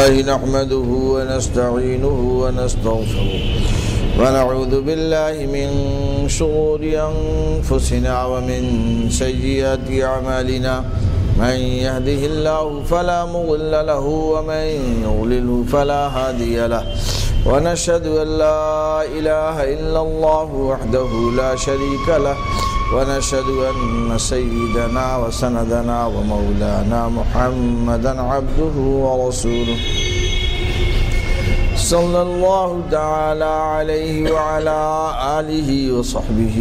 الله نحمده ونستعينه ونستغفره ونعوذ بالله من شرور أنفسنا ومن سيئات أعمالنا من يهده الله فلا مضل له ومن يضلل فلا هادي له ونشهد أن لا إله إلا الله وحده لا شريك له ونشهد أن سيدنا وسندنا ومولانا محمدا عبده ورسوله صلى الله تعالى عليه وعلى آله وصحبه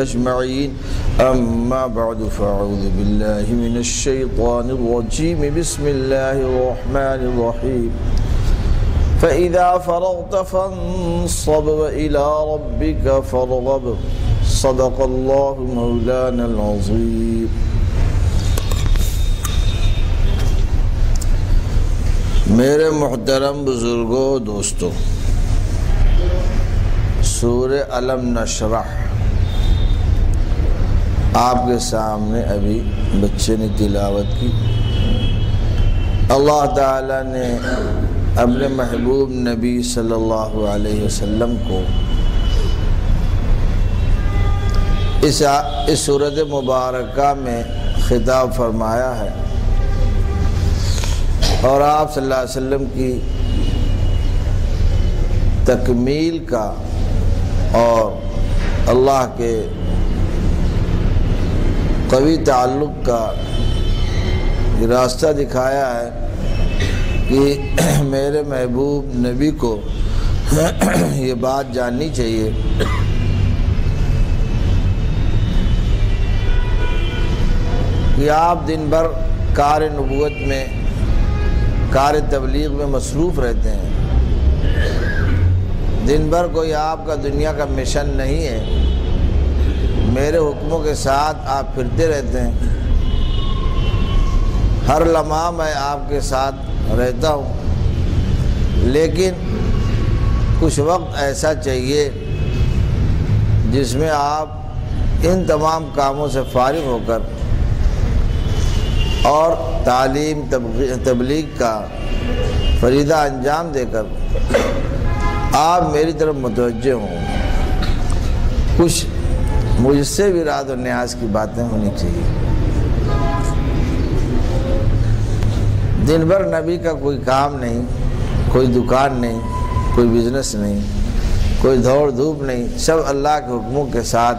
أجمعين أما بعد فأعوذ بالله من الشيطان الرجيم بسم الله الرحمن الرحيم فإذا فرغت فانصب وإلى ربك فارغب صدق اللہ مولانا العظیم۔ میرے محترم بزرگوں دوستوں، سورہ علم نشرح آپ کے سامنے ابھی بچے نے تلاوت کی۔ اللہ تعالیٰ نے اپنے محبوب نبی صلی اللہ علیہ وسلم کو اس سورۃ مبارکہ میں خطاب فرمایا ہے، اور آپ صلی اللہ علیہ وسلم کی تکمیل کا اور اللہ کے قوی تعلق کا راستہ دکھایا ہے کہ میرے محبوب نبی کو یہ بات جاننی چاہیے کہ آپ دن بھر کار نبوت میں، کار تبلیغ میں مصروف رہتے ہیں، دن بھر کوئی آپ کا دنیا کا مشن نہیں ہے، میرے حکموں کے ساتھ آپ پھرتے رہتے ہیں، ہر لمحہ میں آپ کے ساتھ رہتا ہوں، لیکن کچھ وقت ایسا چاہیے جس میں آپ ان تمام کاموں سے فارغ ہو کر اور تعلیم تبلیغ کا فریضہ انجام دے کر آپ میری طرف متوجہ ہوں، کچھ مجھ سے بھی راز و نیاز کی باتیں ہونی چاہیے۔ دن بھر نبی کا کوئی کام نہیں، کوئی دکان نہیں، کوئی بزنس نہیں، کوئی دوڑ دھوپ نہیں، سب اللہ کے حکموں کے ساتھ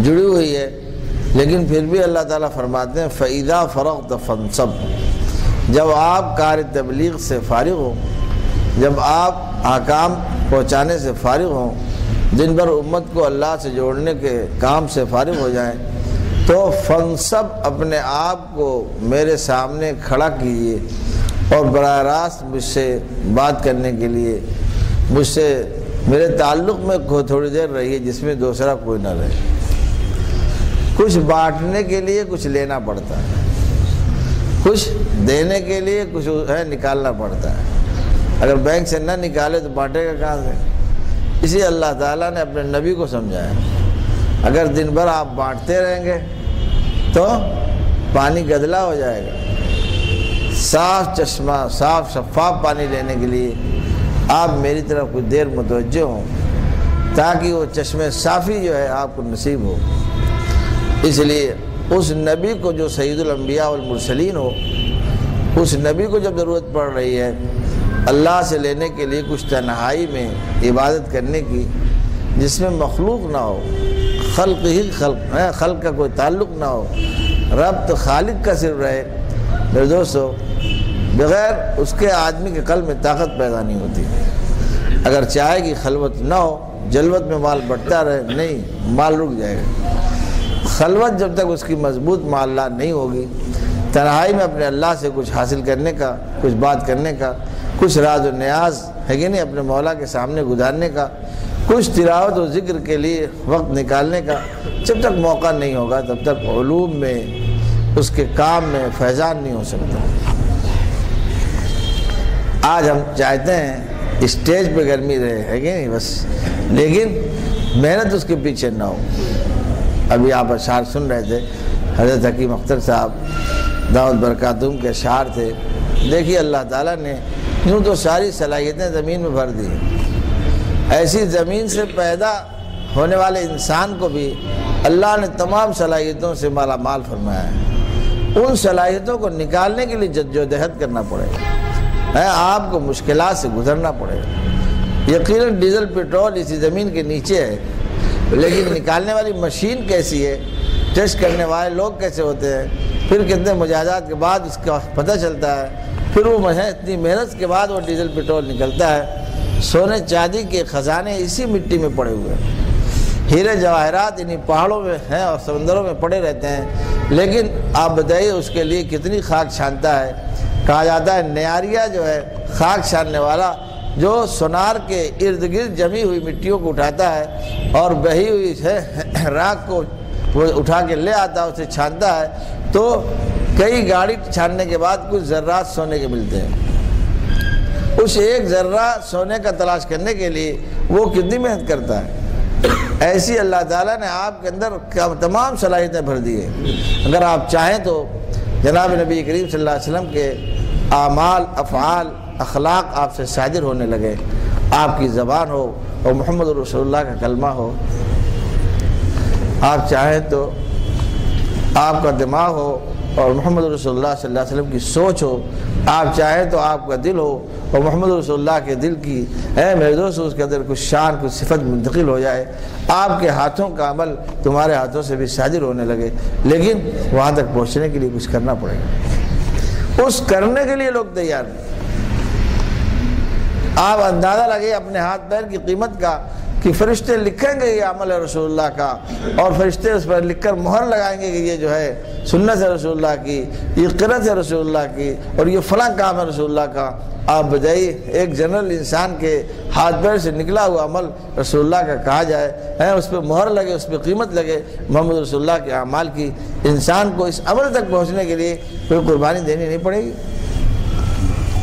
جڑی ہوئی ہے، لیکن پھر بھی اللہ تعالیٰ فرماتے ہیں فَإِذَا فَرَغْتَ فَانْصَبْ، جب آپ کار تبلیغ سے فارغ ہوں، جب آپ احکام پہنچانے سے فارغ ہوں، دن بھر امت کو اللہ سے جوڑنے کے کام سے فارغ ہو جائیں، تو فَانْصَبْ، اپنے آپ کو میرے سامنے کھڑا کیجیے اور براہ راست مجھ سے بات کرنے کے لیے مجھ سے میرے تعلق میں تھوڑی دیر رہیے جس میں دوسرا کوئی نہ رہے۔ کچھ بانٹنے کے لیے کچھ لینا پڑتا ہے، کچھ دینے کے لیے کچھ نکالنا پڑتا ہے، اگر بینک سے نہ نکالے تو بانٹے گا کہاں سے؟ اسی اللہ تعالیٰ نے اپنے نبی کو سمجھایا، اگر دن بھر آپ بانٹتے رہیں گے تو پانی گدلا ہو جائے گا، صاف چشمہ، صاف شفاف پانی لینے کے لیے آپ میری طرف کچھ دیر متوجہ ہوں تاکہ وہ چشمے صافی جو ہے آپ کو نصیب ہو۔ اس لیے اس نبی کو جو سید الانبیاء والمرسلین ہو، اس نبی کو جب ضرورت پڑ رہی ہے اللہ سے لینے کے لیے کچھ تنہائی میں عبادت کرنے کی جس میں مخلوق نہ ہو، خلق ہی خلق کا کوئی تعلق نہ ہو، ربط خالق کا صرف رہے، میرے دوستو، بغیر اس کے آدمی کے قلب میں طاقت پیدا نہیں ہوتی۔ اگر چاہے کہ خلوت نہ ہو، جلوت میں مال بٹتا رہے، نہیں، مال رک جائے گا۔ خلوت جب تک اس کی مضبوط معاملات نہیں ہوگی، تنہائی میں اپنے اللہ سے کچھ حاصل کرنے کا، کچھ بات کرنے کا، کچھ راز و نیاز ہے کہ نہیں اپنے مولا کے سامنے گزارنے کا، کچھ تلاوت و ذکر کے لیے وقت نکالنے کا، جب تک موقع نہیں ہوگا تب تک علوم میں، اس کے کام میں فیضان نہیں ہو سکتا۔ آج ہم چاہتے ہیں اسٹیج پہ گرمی رہے، ہے کہ نہیں بس، لیکن محنت اس کے پیچھے نہ ہو۔ ابھی آپ اشعار سن رہے تھے، حضرت حکیم اختر صاحب دعوت برکاتہم کے اشعار تھے، دیکھیے اللہ تعالیٰ نے یوں تو ساری صلاحیتیں زمین میں بھر دی، ایسی زمین سے پیدا ہونے والے انسان کو بھی اللہ نے تمام صلاحیتوں سے مالا مال فرمایا ہے۔ ان صلاحیتوں کو نکالنے کے لیے جدوجہد کرنا پڑے گا، آپ کو مشکلات سے گزرنا پڑے گا۔ یقیناً ڈیزل پیٹرول اسی زمین کے نیچے ہے، لیکن نکالنے والی مشین کیسی ہے، ٹیسٹ کرنے والے لوگ کیسے ہوتے ہیں، پھر کتنے مجاہدات کے بعد اس کا پتہ چلتا ہے، پھر وہ اتنی محنت کے بعد وہ ڈیزل پیٹرول نکلتا ہے۔ سونے چاندی کے خزانے اسی مٹی میں پڑے ہوئے ہیں، ہیرے جواہرات انہی پہاڑوں میں ہیں اور سمندروں میں پڑے رہتے ہیں، لیکن آپ بتائیے اس کے لیے کتنی خاک چھانتا ہے۔ کہا جاتا ہے نیاریا جو ہے خاک چھاننے والا، جو سونار کے ارد گرد جمی ہوئی مٹیوں کو اٹھاتا ہے اور بہی ہوئی راکھ کو وہ اٹھا کے لے آتا ہے، اسے چھانتا ہے، تو کئی گاڑی چھاننے کے بعد کچھ ذرات سونے کے ملتے ہیں۔ اس ایک ذرہ سونے کا تلاش کرنے کے لیے وہ کتنی محنت کرتا ہے۔ ایسی اللہ تعالیٰ نے آپ کے اندر تمام صلاحیتیں بھر دی ہیں۔ اگر آپ چاہیں تو جناب نبی کریم صلی اللہ علیہ وسلم کے اعمال، افعال، اخلاق آپ سے صادر ہونے لگے، آپ کی زبان ہو اور محمد رسول اللہ کا کلمہ ہو۔ آپ چاہیں تو آپ کا دماغ ہو اور محمد رسول اللہ صلی اللہ علیہ وسلم کی سوچ ہو، آپ چاہیں تو آپ کا دل ہو اور محمد رسول اللہ کے دل کی میرے دوست اس کے اندر کچھ شان، کچھ صفت منتقل ہو جائے، آپ کے ہاتھوں کا عمل تمہارے ہاتھوں سے بھی صادر ہونے لگے، لیکن وہاں تک پہنچنے کے لیے کچھ کرنا پڑے گا۔ اس کرنے کے لیے لوگ تیار نہیں۔ آپ اندازہ لگے اپنے ہاتھ پیر کی قیمت کا کہ فرشتے لکھیں گے یہ عمل ہے رسول اللہ کا، اور فرشتے اس پر لکھ کر مہر لگائیں گے کہ یہ جو ہے سنت ہے رسول اللہ کی، یہ قرت ہے رسول اللہ کی، اور یہ فلاں کام ہے رسول اللہ کا۔ آپ بجائے ایک جنرل انسان کے ہاتھ پیر سے نکلا ہوا عمل رسول اللہ کا کہا جائے، اس پہ مہر لگے، اس پہ قیمت لگے محمد رسول اللہ کے اعمال کی، انسان کو اس عمل تک پہنچنے کے لیے کوئی قربانی دینی نہیں پڑے گی،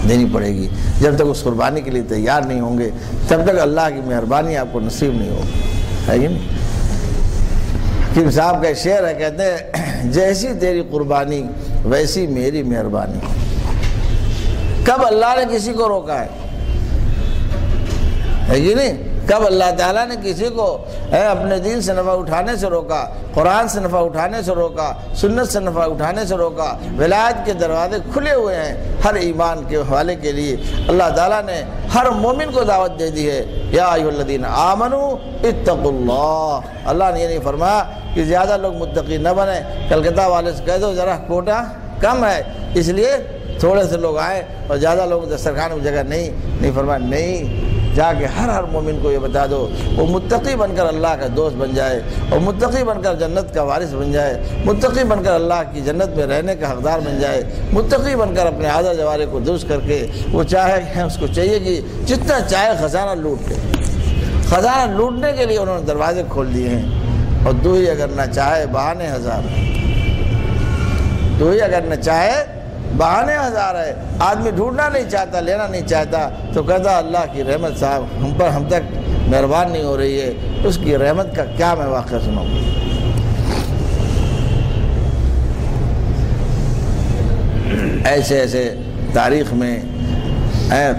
دینی پڑے گی۔ جب تک اس قربانی کے لیے تیار نہیں ہوں گے تب تک اللہ کی مہربانی آپ کو نصیب نہیں ہوگی، ہے نہیں؟ حکیم صاحب کا شعر ہے، کہتے ہیں جیسی تیری قربانی ویسی میری مہربانی۔ کب اللہ نے کسی کو روکا ہے کہ نہیں؟ کب اللہ تعالیٰ نے کسی کو اپنے دین سے نفع اٹھانے سے روکا، قرآن سے نفع اٹھانے سے روکا، سنت سے نفع اٹھانے سے روکا؟ ولایت کے دروازے کھلے ہوئے ہیں ہر ایمان کے حوالے کے لیے۔ اللہ تعالیٰ نے ہر مومن کو دعوت دے دی ہے، یا ایھا الذین آمنوا اتقوا اللہ۔ اللہ نے یہ نہیں فرمایا کہ زیادہ لوگ متقی نہ بنیں، کلکتہ والے سے کہہ دو ذرا کوٹا کم ہے اس لیے تھوڑے سے لوگ آئے اور زیادہ لوگ دسترخوان میں جگہ نہیں فرمایا، نہیں، جا کے ہر مومن کو یہ بتا دو وہ متقی بن کر اللہ کا دوست بن جائے، اور متقی بن کر جنت کا وارث بن جائے، متقی بن کر اللہ کی جنت میں رہنے کا حقدار بن جائے، متقی بن کر اپنے عادت جوارے کو درست کر کے وہ چاہے اس کو چاہیے کہ جتنا چاہے خزانہ لوٹ لے۔ خزانہ لوٹنے کے لیے انہوں نے دروازے کھول دیے ہیں، اور دوئی اگر نہ چاہے بہانے ہزار، دوئی اگر نہ چاہے بہانے ہزار ہے۔ آدمی ڈھونڈنا نہیں چاہتا، لینا نہیں چاہتا، تو کہتا اللہ کی رحمت صاحب ہم تک مہربان نہیں ہو رہی ہے، اس کی رحمت کا کیا میں واقعہ سناؤں۔ ایسے تاریخ میں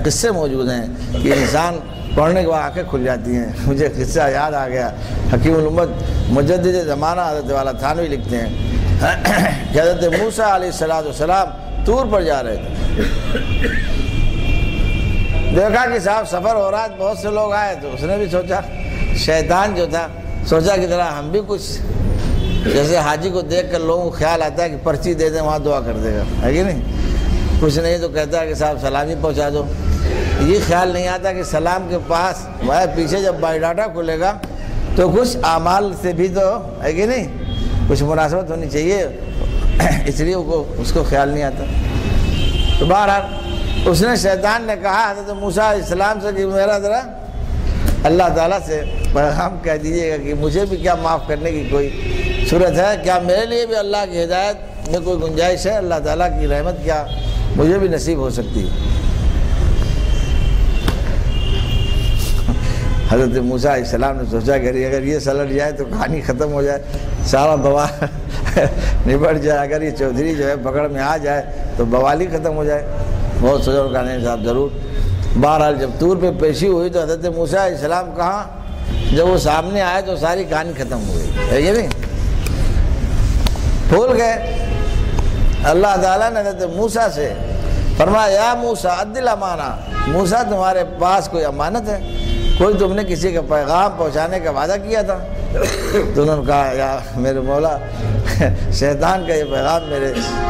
قصے موجود ہیں کہ انسان پڑھنے کے بعد آنکھیں کھل جاتی ہیں۔ مجھے قصہ یاد آ گیا، حکیم الامت مجدد زمانہ حضرت والا تھانوی لکھتے ہیں کہ حضرت موسیٰ علیہ السلام طور پر جا رہے تھے، دیکھا کہ صاحب سفر ہو رہا ہے، بہت سے لوگ آئے، تو اس نے بھی سوچا، شیطان جو تھا سوچا کہ ذرا ہم بھی کچھ، جیسے حاجی کو دیکھ کر لوگوں کو خیال آتا ہے کہ پرچی دے دیں وہاں دعا کر دے گا، ہے کہ نہیں؟ کچھ نہیں تو کہتا ہے کہ صاحب سلامی پہنچا دو۔ یہ خیال نہیں آتا کہ سلام کے پاس پیچھے جب بایو ڈاٹا کھلے گا تو کچھ اعمال سے بھی تو ہے کہ نہیں کچھ مناسبت ہونی چاہیے، اس لیے اس کو خیال نہیں آتا۔ تو بہرحال اس نے، شیطان نے کہا حضرت موسیٰ علیہ السلام سے کہ میرا ذرا اللہ تعالیٰ سے پیغام کہہ دیجیے گا کہ مجھے بھی کیا معاف کرنے کی کوئی صورت ہے، کیا میرے لیے بھی اللہ کی ہدایت میں کوئی گنجائش ہے، اللہ تعالیٰ کی رحمت کیا مجھے بھی نصیب ہو سکتی ہے۔ حضرت موسیٰ علیہ السلام نے سوچا کہ اگر یہ سلٹ جائے تو کہانی ختم ہو جائے، سارا بوال نبٹ جائے، اگر یہ چودھری جو ہے پکڑ میں آ جائے تو بوالی ختم ہو جائے۔ بہت سوچا کہ نہیں صاحب ضرور. بہرحال جب طور پہ پیشی ہوئی تو حضرت موسیٰ علیہ السلام کہاں، جب وہ سامنے آئے تو ساری کہانی ختم ہو گئی ہے یہ نہیں، بھول گئے. اللہ تعالیٰ نے حضرت موسیٰ سے فرمایا یا موسیٰ ادی الامانہ، موسیٰ تمہارے پاس کوئی امانت ہے، کوئی تم نے کسی کا پیغام پہنچانے کا وعدہ کیا تھا؟ تو انہوں نے کہا یا میرے مولا شیطان کا یہ پیغام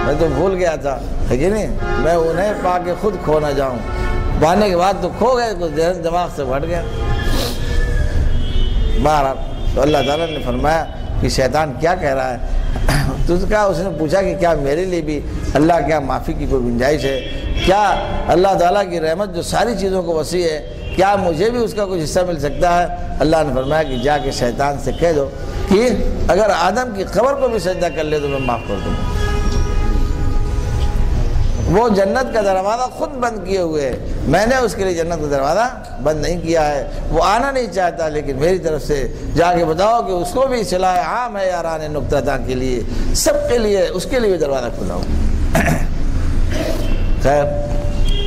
میں تو بھول گیا تھا، ہے کہ نہیں، میں انہیں پا کے خود کھو نہ جاؤں. پانے کے بعد تو کھو گئے، کچھ ذہن دماغ سے بھٹ گیا. بہرحال تو اللہ تعالیٰ نے فرمایا کہ شیطان کیا کہہ رہا ہے؟ تو اس نے پوچھا کہ کیا میرے لیے بھی اللہ کیا معافی کی کوئی گنجائش ہے؟ کیا اللہ تعالیٰ کی رحمت جو ساری چیزوں کو وسیع ہے، کیا مجھے بھی اس کا کچھ حصہ مل سکتا ہے؟ اللہ نے فرمایا کہ جا کے شیطان سے کہہ دو کہ اگر آدم کی قبر کو بھی سجدہ کر لے تو میں معاف کر دوں. وہ جنت کا دروازہ خود بند کیے ہوئے ہے، میں نے اس کے لیے جنت کا دروازہ بند نہیں کیا ہے. وہ آنا نہیں چاہتا، لیکن میری طرف سے جا کے بتاؤ کہ اس کو بھی صلاح عام ہے یاران نقطہ داں کے لیے، سب کے لیے، اس کے لیے بھی دروازہ کھلا ہو. خیر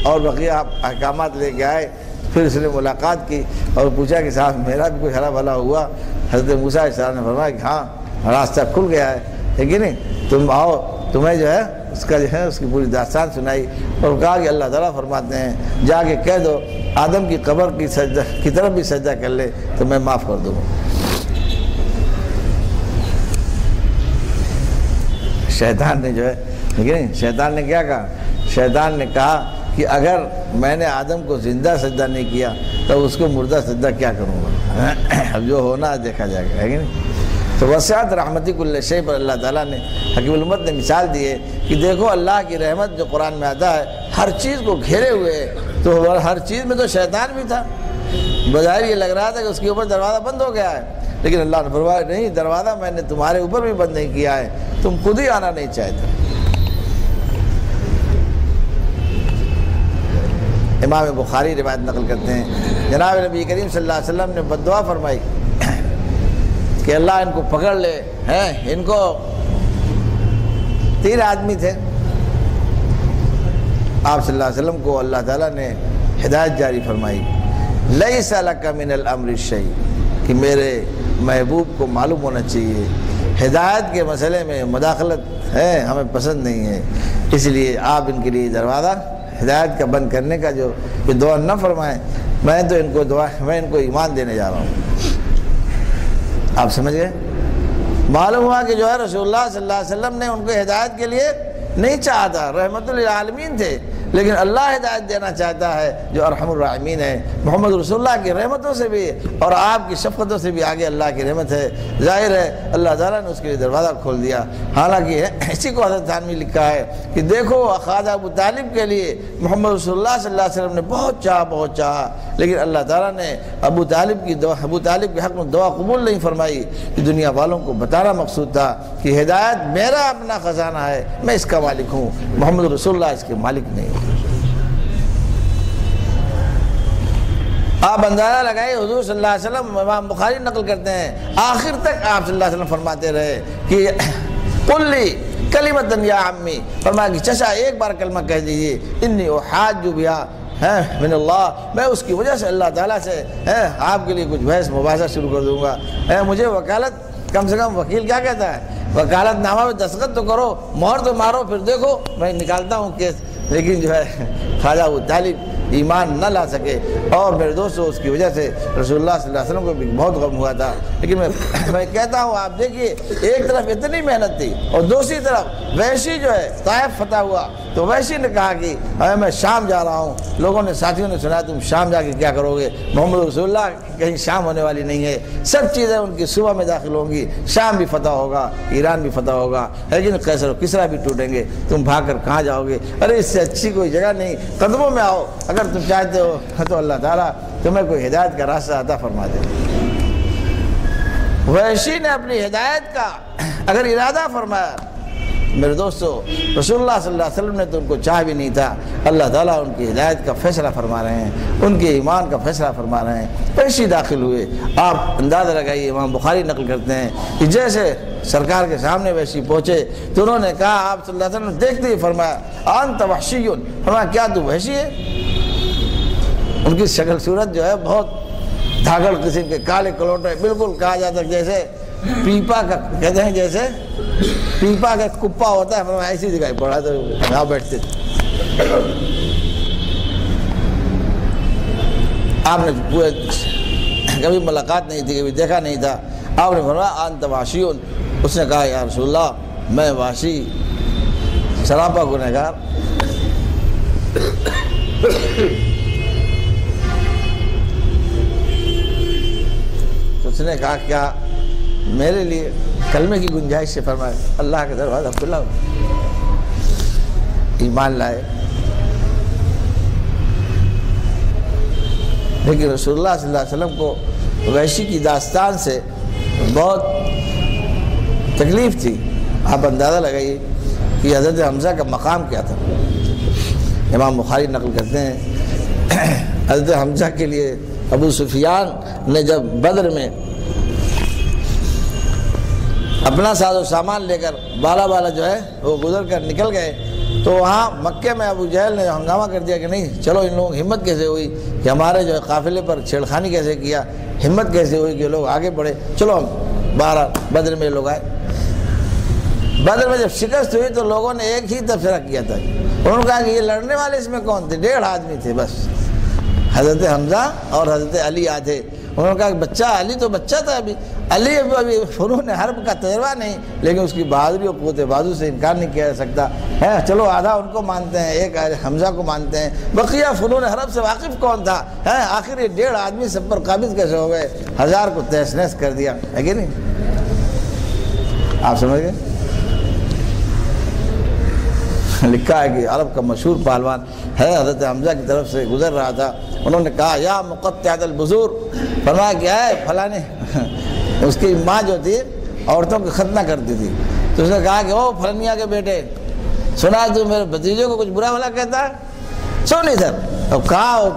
اور بقیہ احکامات لے کے آئے. پھر اس نے ملاقات کی اور پوچھا کہ صاحب میرا بھی کچھ ہرا بھلا ہوا؟ حضرت موسیٰ علیہ السلام نے فرمایا کہ ہاں راستہ کھل گیا ہے کہ نہیں، تم آؤ، تمہیں جو ہے اس کا جو ہے اس کی پوری داستان سنائی اور کہا کہ اللہ تعالیٰ فرماتے ہیں جا کے کہہ دو آدم کی قبر کی طرف بھی سجدہ کر لے تو میں معاف کر دوں. شیطان نے جو ہے لیکن شیطان نے کیا کہا؟ شیطان نے کہا کہ اگر میں نے آدم کو زندہ سجدہ نہیں کیا تو اس کو مردہ سجدہ کیا کروں گا؟ اب جو ہونا دیکھا جائے گا، ہے کہ نہیں. تو وسعت رحمتی کل شیء پر اللہ تعالیٰ نے حکیم الامت نے مثال دی ہے کہ دیکھو اللہ کی رحمت جو قرآن میں آتا ہے ہر چیز کو گھیرے ہوئے ہے. تو ہر چیز میں تو شیطان بھی تھا، بظاہر یہ لگ رہا تھا کہ اس کے اوپر دروازہ بند ہو گیا ہے، لیکن اللہ نے فرمایا نہیں، دروازہ میں نے تمہارے اوپر بھی بند نہیں کیا ہے، تم خود ہی آنا نہیں چاہتے. امام بخاری روایت نقل کرتے ہیں جناب نبی کریم صلی اللہ علیہ وسلم نے بد دعا فرمائی کہ اللہ ان کو پکڑ لے. ان کو 3 آدمی تھے، آپ صلی اللہ علیہ وسلم کو اللہ تعالیٰ نے ہدایت جاری فرمائی لیس لک من الامر شیء، کہ میرے محبوب کو معلوم ہونا چاہیے ہدایت کے مسئلے میں مداخلت ہے ہمیں پسند نہیں ہے، اس لیے آپ ان کے لیے دروازہ ہدایت کا بند کرنے کا جو یہ دعا نہ فرمائیں. میں ان کو ایمان دینے جا رہا ہوں. آپ سمجھ گئے؟ معلوم ہوا کہ جو ہے رسول اللہ صلی اللہ علیہ وسلم نے ان کو ہدایت کے لیے نہیں چاہا تھا، رحمت للعالمین تھے، لیکن اللہ ہدایت دینا چاہتا ہے جو ارحم الراحمین ہے. محمد رسول اللہ کی رحمتوں سے بھی اور آپ کی شفقتوں سے بھی آگے اللہ کی رحمت ہے. ظاہر ہے اللہ تعالیٰ نے اس کے لیے دروازہ کھول دیا. حالانکہ اسی کو حضرت تھانوی لکھا ہے کہ دیکھو خواجہ ابو طالب کے لیے محمد رسول اللہ صلی اللہ علیہ وسلم نے بہت چاہا، لیکن اللہ تعالیٰ نے ابو طالب کے حق میں دعا قبول نہیں فرمائی. کہ دنیا والوں کو بتانا مقصود تھا کہ ہدایت میرا اپنا خزانہ ہے، میں اس کا مالک ہوں، محمد رسول اللہ اس کے مالک نہیں. آپ اندازہ لگائیں حضور صلی اللہ علیہ وسلم، امام بخاری نقل کرتے ہیں آخر تک آپ صلی اللہ علیہ وسلم فرماتے رہے کہ قل لی کلمۃ یا عمی، فرمایا کہ چچا ایک بار کلمہ کہہ دیجئے انی احاج بہا من اللہ، میں اس کی وجہ سے اللہ تعالیٰ سے آپ کے لیے کچھ بحث مباحثہ شروع کر دوں گا. مجھے وکالت، کم سے کم وکیل کیا کہتا ہے، وکالت نامہ میں دستخط تو کرو، مہر تو مارو، پھر دیکھو میں نکالتا ہوں کیس. لیکن جو ہے خواجہ ابو طالب ایمان نہ لا سکے اور میرے دوستوں اس کی وجہ سے رسول اللہ صلی اللہ علیہ وسلم کو بھی بہت غم ہوا تھا. لیکن میں کہتا ہوں آپ دیکھیے ایک طرف اتنی محنت تھی اور دوسری طرف ویشی جو ہے طائف فتح ہوا تو ویشی نے کہا کہ میں شام جا رہا ہوں. لوگوں نے ساتھیوں نے سنا تم شام جا کے کیا کرو گے؟ محمد رسول اللہ کہیں شام ہونے والی نہیں ہے، سب چیزیں ان کی صبح میں داخل ہوں گی، شام بھی فتح ہوگا، ایران بھی فتح ہوگا، لیکن قیصر و کسریٰ بھی ٹوٹیں گے، تم بھاگ کر کہاں جاؤ گے؟ ارے اس سے اچھی کوئی جگہ نہیں، قدموں میں آؤ، اگر تم چاہتے ہو تو اللہ تعالیٰ تمہیں کوئی ہدایت کا راستہ عطا فرما دے. وحشی نے اپنی ہدایت کا اگر ارادہ فرمایا، میرے دوستو رسول اللہ صلی اللہ علیہ وسلم نے تو ان کو چاہ بھی نہیں تھا، اللہ تعالیٰ ان کی ہدایت کا فیصلہ فرما رہے ہیں، ان کے ایمان کا فیصلہ فرما رہے ہیں، پیشی داخل ہوئے۔ آپ اندازہ لگائیے، امام بخاری نقل کرتے ہیں کہ جیسے سرکار کے سامنے ویشی پہنچے تو انہوں نے کہا، آپ صلی اللہ علیہ وسلم نے دیکھتے ہی فرمایا انت وحشی، فرمایا کیا تو وحشی ہے؟ ان کی شکل صورت جو ہے بہت دھاگڑ قسم کے، کالے کلوٹے، بالکل کہا جاتا ہے جیسے پیپا کا، کہتے ہیں جیسے پیپا کا کپا ہوتا ہے، فرمایا ایسی دکھائی پڑا، تو یہاں بیٹھتے تھے۔ آپ نے پورے کبھی ملاقات نہیں تھی، کبھی دیکھا نہیں تھا، آپ نے فرمایا انت واشیون، اس نے کہا یا رسول اللہ میں واشی سراپا گنہگار۔ تو اس نے کہا کیا میرے لیے کلمے کی گنجائش سے؟ فرمایا اللہ کے دروازہ کھلا ہو، ایمان لائے۔ لیکن رسول اللہ صلی اللہ علیہ وسلم کو وحشی کی داستان سے بہت تکلیف تھی۔ آپ اندازہ لگائیے کہ حضرت حمزہ کا مقام کیا تھا۔ امام بخاری نقل کرتے ہیں حضرت حمزہ کے لیے ابو سفیان نے جب بدر میں اپنا ساز و سامان لے کر بالا جو ہے وہ گزر کر نکل گئے، تو وہاں مکے میں ابو جہل نے ہنگامہ کر دیا کہ نہیں چلو، ان لوگوں کی ہمت کیسے ہوئی کہ ہمارے جو ہے قافلے پر چھیڑخانی کیسے کیا، ہمت کیسے ہوئی کہ لوگ آگے بڑھے، چلو ہم بدر میں لوگ آئے۔ بدر میں جب شکست ہوئی تو لوگوں نے ایک ہی تبصرہ کیا تھا، انہوں نے کہا کہ یہ لڑنے والے اس میں کون تھے؟ 1.5 آدمی تھے بس، حضرت حمزہ اور حضرت علی آتے۔ انہوں نے کہا کہ بچہ علی تو بچہ تھا، ابھی فنون حرب کا تجربہ نہیں، لیکن اس کی بہادری اور قوت بازو سے انکار نہیں کیا جا سکتا ہے۔ چلو آدھا ان کو مانتے ہیں، ایک حمزہ کو مانتے ہیں، بقیہ فنون حرب سے واقف کون تھا؟ آخر یہ 1.5 آدمی سب پر قابض کیسے ہو گئے؟ 1000 کو تہس نہس کر دیا ہے کہ نہیں؟ آپ سمجھ گئے؟ لکھا ہے کہ عرب کا مشہور پہلوان ہے حضرت حمزہ کی طرف سے گزر رہا تھا، انہوں نے کہا یا مقطعۃ البذور، فرمایا کیا ہے فلانے اس کی ماں جو تھی عورتوں کو ختنہ کرتی تھی، تو اس نے کہا کہ او فلانیہ کے بیٹے، سنا تو میرے بھتیجے کو کچھ برا بھلا کہتا ہے؟ سن ادھر۔ اب کہا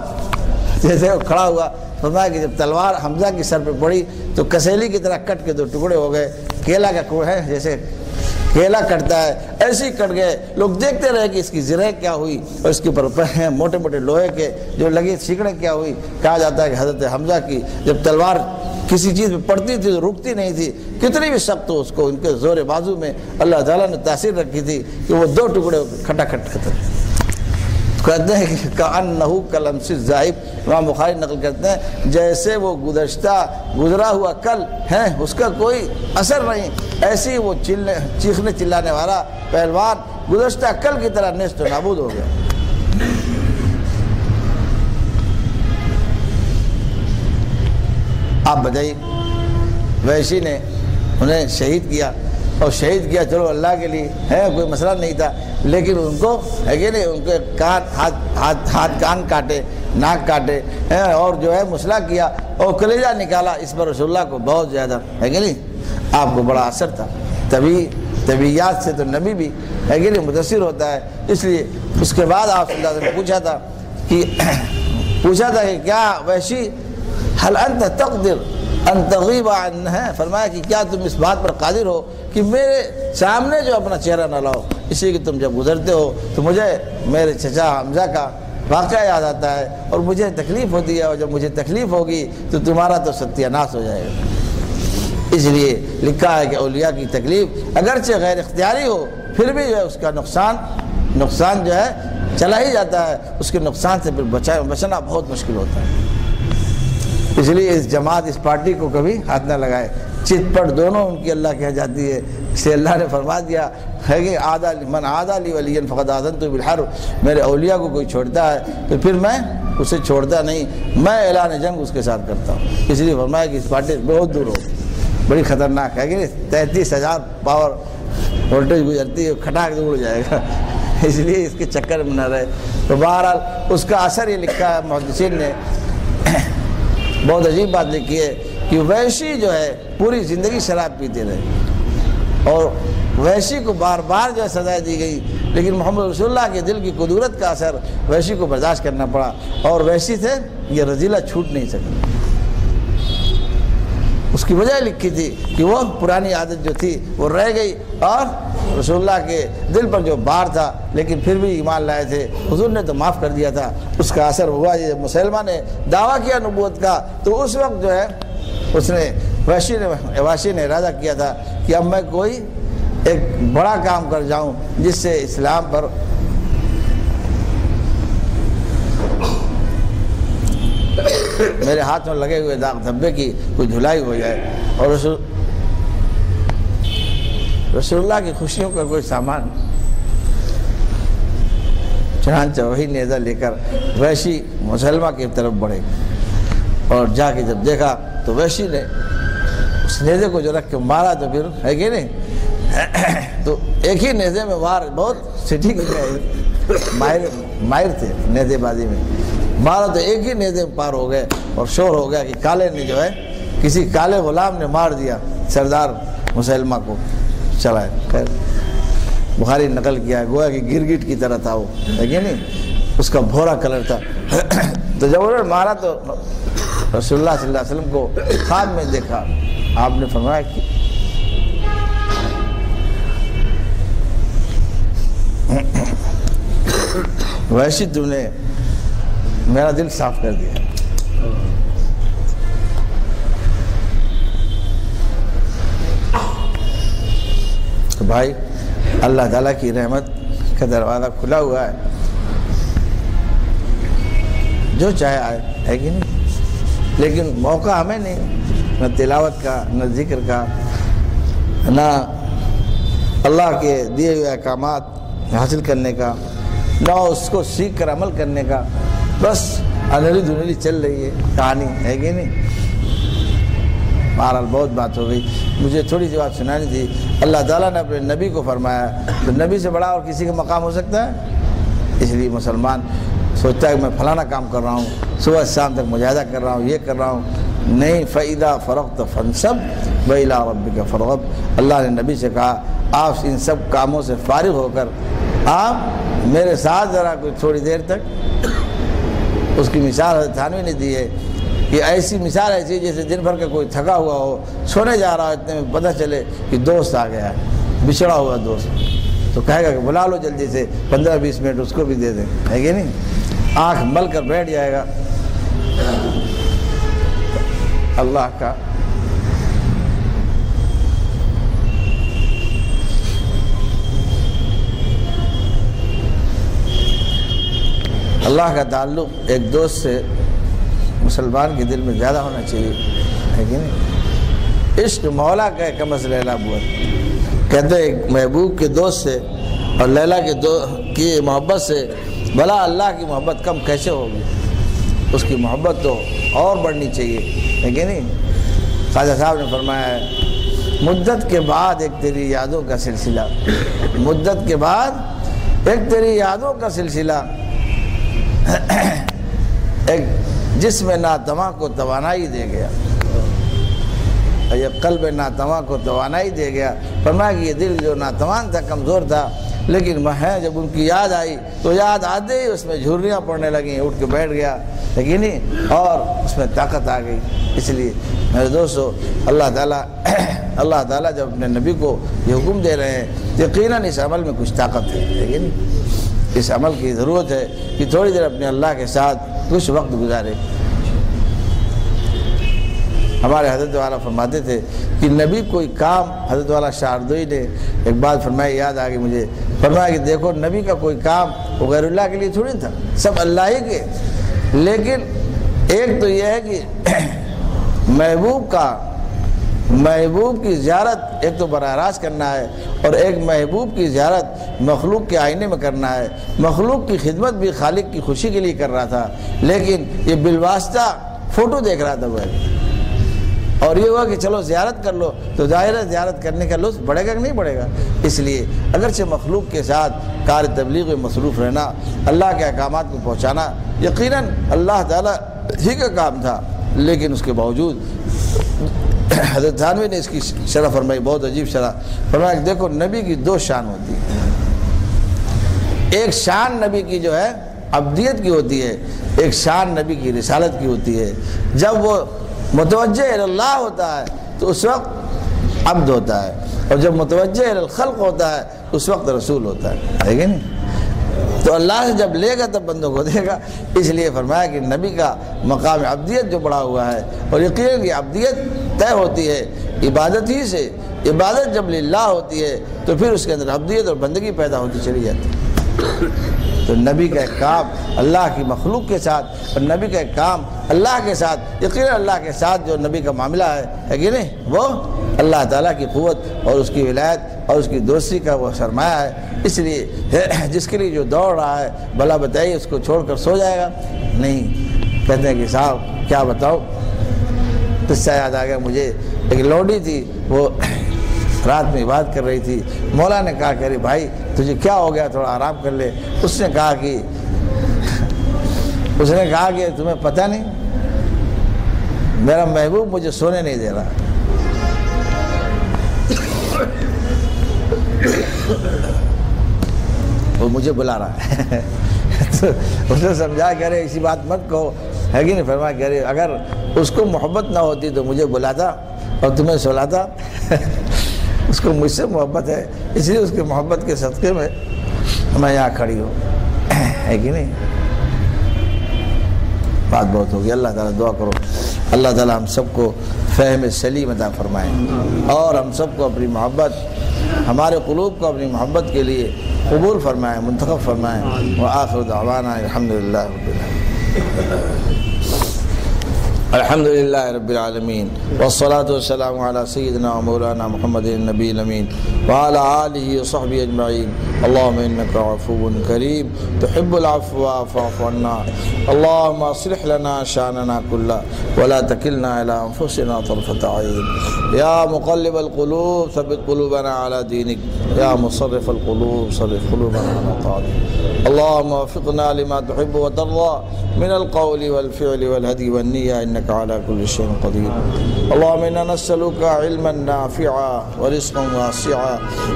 جیسے وہ کھڑا ہوا، فرمایا کہ جب تلوار حمزہ کی سر پہ پڑی تو کسیلی کی طرح کٹ کے 2 ٹکڑے ہو گئے، کیلا کا ٹکڑا ہے جیسے کیلا کٹتا ہے ایسے ہی کٹ گئے۔ لوگ دیکھتے رہے کہ اس کی زرہ کیا ہوئی اور اس کے اوپر موٹے موٹے لوہے کے جو لگے سیکڑیں کیا ہوئی۔ کہا جاتا ہے کہ حضرت حمزہ کی جب تلوار کسی چیز پہ پڑتی تھی تو رکتی نہیں تھی، کتنی بھی سخت ہو اس کو ان کے زور بازو میں اللہ تعالیٰ نے تاثیر رکھی تھی کہ وہ 2 ٹکڑے کھٹا کھٹ کرتے ہیں۔ کہتے ہیں کہ کأنہ کلمس الذائب، امام بخاری نقل کرتے ہیں جیسے وہ گزرا ہوا کل ہے، اس کا کوئی اثر نہیں، ایسی وہ چیخنے چلانے والا پہلوان گزشتہ کل کی طرح نیست و نابود ہو گیا۔ آپ بتائیے، وحشی نے انہیں شہید کیا، اور شہید کیا چلو اللہ کے لیے ہے، کوئی مسئلہ نہیں تھا، لیکن ان کو ہے کہ نہیں، ان کے ہاتھ کان کاٹے، ناک کاٹے اور جو ہے مسئلہ کیا اور کلیجہ نکالا، اس پر رسول اللہ کو بہت زیادہ ہے کہ نہیں آپ کو بڑا اثر تھا۔ طبیعیات سے تو نبی بھی ہے کہ نہیں متاثر ہوتا ہے، اس لیے اس کے بعد آپ صلی اللہ علیہ وسلم نے پوچھا تھا کہ کیا وحشی حل انت تقدر ان تغیب عن، فرمایا کہ کیا تم اس بات پر قادر ہو کہ میرے سامنے جو اپنا چہرہ نہ لاؤ، اسی کہ تم جب گزرتے ہو تو مجھے میرے چچا حمزہ کا واقعہ یاد آتا ہے اور مجھے تکلیف ہوتی ہے، اور جب مجھے تکلیف ہوگی تو تمہارا تو ستیہ ناش ہو جائے گا۔ اس لیے لکھا ہے کہ اولیاء کی تکلیف اگرچہ غیر اختیاری ہو پھر بھی جو ہے اس کا نقصان جو ہے چلا ہی جاتا ہے، اس کے نقصان سے پھر بچنا بہت مشکل ہوتا ہے۔ اس لیے اس جماعت اس پارٹی کو کبھی ہاتھ نہ لگائے، چت پٹ دونوں ان کی اللہ کہہ جاتی ہے، اس لیے اللہ نے فرما دیا ہے کہ من عادی لی ولیا فقد آذنتہ بالحرب، میرے اولیاء کو کوئی چھوڑتا ہے تو پھر میں اسے چھوڑتا نہیں، میں اعلان جنگ اس کے ساتھ کرتا ہوں۔ اس لیے فرمایا کہ اس پارٹی بہت دور ہو، بڑی خطرناک ہے کہ 33,000 پاور وولٹیج گزرتی ہے، کھٹاک دور ہو جائے گا، اس لیے اس کے چکر میں نہ رہے۔ تو بہرحال اس کا اثر یہ لکھا ہے محدثین نے، بہت عجیب بات لکھی ہے کہ وحشی جو ہے پوری زندگی شراب پیتے رہے، اور وحشی کو بار بار جو ہے سزائیں دی گئی، لیکن محمد رسول اللہ کے دل کی قدرت کا اثر وحشی کو برداشت کرنا پڑا، اور وحشی تھے یہ رذیلہ چھوٹ نہیں سکا۔ اس کی وجہ لکھی تھی کہ وہ پرانی عادت جو تھی وہ رہ گئی، اور رسول اللہ کے دل پر جو بار تھا لیکن پھر بھی ایمان لائے تھے، حضور نے تو معاف کر دیا تھا، اس کا اثر ہوا۔ جب مسلمہ نے دعویٰ کیا نبوت کا تو اس وقت جو ہے اس نے وحشی نے ارادہ کیا تھا کہ اب میں کوئی ایک بڑا کام کر جاؤں جس سے اسلام پر میرے ہاتھ میں لگے ہوئے داغ دھبے کی کوئی دھلائی ہو جائے، اور رسول اللہ کی خوشیوں کا کوئی سامان۔ چنانچہ وہی نیزہ لے کر وحشی مسلمہ کی طرف بڑھے، اور جا کے جب دیکھا تو وحشی نے اس نیزے کو جو رکھ کے مارا، تو پھر ہے کہ نہیں، تو ایک ہی نیزے میں وار بہت سٹی کے ماہر تھے نیزے بازی میں، مارا تو ایک ہی نیزے میں پار ہو گئے، اور شور ہو گیا کہ کالے نے جو ہے کسی کالے غلام نے مار دیا سردار مسلمہ کو۔ چلا ہے خیر، بخاری نقل کیا ہے، گویا کہ گرگٹ کی طرح تھا وہ، ہے کہ نہیں، اس کا بھورا کلر تھا۔ تو جب انہوں نے مارا تو رسول اللہ صلی اللہ علیہ وسلم کو خواب میں دیکھا، آپ نے فرمایا کہ وحشی تم نے میرا دل صاف کر دیا۔ تو بھائی اللہ تعالیٰ کی رحمت کا دروازہ کھلا ہوا ہے، جو چاہے آئے، ہے کہ نہیں، لیکن موقع ہمیں نہیں، نہ تلاوت کا، نہ ذکر کا، نہ اللہ کے دیے ہوئے احکامات حاصل کرنے کا، نہ اس کو سیکھ کر عمل کرنے کا، بس اندھیری دھندلی چل رہی ہے کہانی، ہے کہ نہیں۔ بہرحال بہت بات ہو گئی، مجھے تھوڑی سی بات سنانی تھی۔ اللہ تعالیٰ نے اپنے نبی کو فرمایا، تو نبی سے بڑا اور کسی کا مقام ہو سکتا ہے؟ اس لیے مسلمان سوچتا ہے کہ میں فلانا کام کر رہا ہوں، صبح شام تک مجاہدہ کر رہا ہوں، یہ کر رہا ہوں، نہیں۔ فَإِذَا فَرَغْتَ فَانْصَبْ وَإِلَىٰ رَبِّكَ فَارْغَب۔ اللہ نے نبی سے کہا آپ ان سب کاموں سے فارغ ہو کر آپ میرے ساتھ ذرا کوئی تھوڑی دیر تک۔ اس کی مثال حضرت تھانوی نے دی ہے کہ ایسی مثال ایسی جیسے دن بھر کا کوئی تھکا ہوا ہو، سونے جا رہا ہو، اتنے میں پتہ چلے کہ دوست آ گیا ہے، بچھڑا ہوا دوست، تو کہے گا کہ بلا لو جلدی سے، 15-20 منٹ اس کو بھی دے دیں، ہے کہ نہیں۔ آنکھ مل کر بیٹھ جائے گا۔ اللہ کا تعلق ایک دوست سے مسلمان کے دل میں زیادہ ہونا چاہیے، ہے کہ نہیں۔ عشق مولا کا کم از لیلا بوت، کہتے ہیں ایک محبوب کے دوست سے اور لیلا کی محبت سے بھلا اللہ کی محبت کم کیسے ہوگی؟ اس کی محبت تو اور بڑھنی چاہیے، ہے کہ نہیں۔ خواجہ صاحب نے فرمایا ہے مدت کے بعد ایک تیری یادوں کا سلسلہ، مدت کے بعد ایک تیری یادوں کا سلسلہ، ایک جسم ناتواں کو توانائی دے گیا، یہ قلب ناتواں کو توانائی دے گیا۔ فرمایا کہ یہ دل جو ناتواں تھا، کمزور تھا، لیکن میں جب ان کی یاد آئی تو یاد آتے ہی اس میں جھریاں پڑنے لگیں، اٹھ کے بیٹھ گیا، لیکن نہیں، اور اس میں طاقت آ گئی۔ اس لیے میرے دوستو، اللہ تعالیٰ جب اپنے نبی کو یہ حکم دے رہے ہیں، یقیناً اس عمل میں کچھ طاقت ہے، لیکن اس عمل کی ضرورت ہے کہ تھوڑی دیر اپنے اللہ کے ساتھ کچھ وقت گزارے۔ ہمارے حضرت والا فرماتے تھے کہ نبی کوئی کام، حضرت والا شاردوئی نے ایک بات فرمائی، یاد آ گئی مجھے، فرمایا کہ دیکھو نبی کا کوئی کام وہ غیر اللہ کے لیے تھوڑی تھا، سب اللہ ہی کے، لیکن ایک تو یہ ہے کہ محبوب کی زیارت ایک تو براہ راست کرنا ہے، اور ایک محبوب کی زیارت مخلوق کے آئینے میں کرنا ہے۔ مخلوق کی خدمت بھی خالق کی خوشی کے لیے کر رہا تھا، لیکن یہ بالواسطہ فوٹو دیکھ رہا تھا وہ، اور یہ ہوا کہ چلو زیارت کر لو، تو ظاہر ہے زیارت کرنے کا لطف بڑھے گا کہ نہیں بڑھے گا۔ اس لیے اگرچہ مخلوق کے ساتھ کار تبلیغ میں مصروف رہنا، اللہ کے احکامات کو پہنچانا یقیناً اللہ تعالیٰ ہی کا کام تھا، لیکن اس کے باوجود حضرت تھانوی نے اس کی شرح فرمائی، بہت عجیب شرح فرمایا کہ دیکھو نبی کی دو شان ہوتی ہے، ایک شان نبی کی جو ہے عبدیت کی ہوتی ہے، ایک شان نبی کی رسالت کی ہوتی ہے۔ جب وہ متوجہ اللہ ہوتا ہے تو اس وقت عبد ہوتا ہے، اور جب متوجہ الخلق ہوتا ہے اس وقت رسول ہوتا ہے کہ نہیں؟ تو اللہ سے جب لے گا تب بندوں کو دے گا، اس لیے فرمایا کہ نبی کا مقام عبدیت جو بڑھا ہوا ہے، اور یقیناً یہ عبدیت طے ہوتی ہے عبادت ہی سے۔ عبادت جب للہ ہوتی ہے تو پھر اس کے اندر عبدیت اور بندگی پیدا ہوتی چلی جاتی ہے۔ تو نبی کا ایک کام اللہ کی مخلوق کے ساتھ، اور نبی کا ایک کام اللہ کے ساتھ، یقیناً اللہ کے ساتھ جو نبی کا معاملہ ہے کہ نہیں، وہ اللہ تعالیٰ کی قوت اور اس کی ولایت اور اس کی دوستی کا وہ سرمایہ ہے۔ اس لیے جس کے لیے جو دوڑ رہا ہے بھلا بتائیے اس کو چھوڑ کر سو جائے گا؟ نہیں، کہتے ہیں کہ صاحب کیا بتاؤ، قصہ یاد آ گیا مجھے، ایک لوڈی تھی، وہ رات میں بات کر رہی تھی، مولا نے کہا کہ ارے بھائی تجھے کیا ہو گیا، تھوڑا آرام کر لے۔ اس نے کہا کہ تمہیں پتہ نہیں، میرا محبوب مجھے سونے نہیں دے رہا۔ وہ مجھے بلا رہا ہے۔ تو اس نے سمجھا کہ ارے ایسی بات مت کہو، ہے کہ نہیں؟ فرمایا کہ ارے اگر اس کو محبت نہ ہوتی تو مجھے بلاتا اور تمہیں سلاتا۔ اس کو مجھ سے محبت ہے، اس لیے اس کی محبت کے صدقے میں میں یہاں کھڑی ہوں، ہے کہ نہیں؟ بات بہت ہوگی۔ اللہ تعالیٰ دعا کرو اللہ تعالیٰ ہم سب کو فہم سلیم عطا فرمائیں، اور ہم سب کو اپنی محبت، ہمارے قلوب کو اپنی محبت کے لیے قبول فرمائیں، منتخب فرمائیں۔ وآخر دعوانا الحمدللہ رب العالمین، الحمدللہ رب العالمین، والصلاة والسلام علی سیدنا و مولانا محمد النبی الامین وعلی آلہ وصحبہ اجمعین۔ اللہم انکا عفو کریم تحب العفو فاعف عنا، اللہم اصلح لنا شاننا کلہ ولا تکلنا الی انفسنا طرفۃ عین، یا مقلب القلوب ثبت قلوبنا علی دینک، یا مصرف القلوب صرف قلوبنا علی طاعتک، اللہم وفقنا لما تحب وترضى من القول والفعل والهدي والنية إنك على كل شيء قدير. اللهم إنا نسألك علما نافعا ورزقا واسعا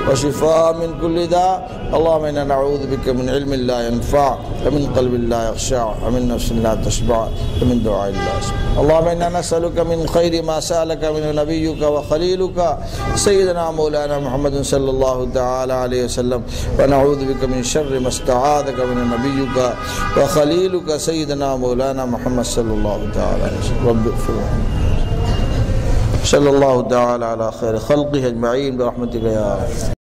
وشفاء من كل داء. اللهم إنا نعوذ بك من علم لا ينفع ومن قلب لا يخشع ومن نفس لا تشبع ومن دعاء لا يسمع. اللهم إنا نسألك من خير ما سألك منه نبيك وخليلك سيدنا مولانا محمد صلى الله تعالى عليه وسلم، ونعوذ بك من شر ما استعاذك منه نبيك وخليلك سيدنا مولانا محمد صلى الله تعالى عليه وسلم. رب اغفر صلى الله تعالى على خير خلقه أجمعين برحمتك يا رب.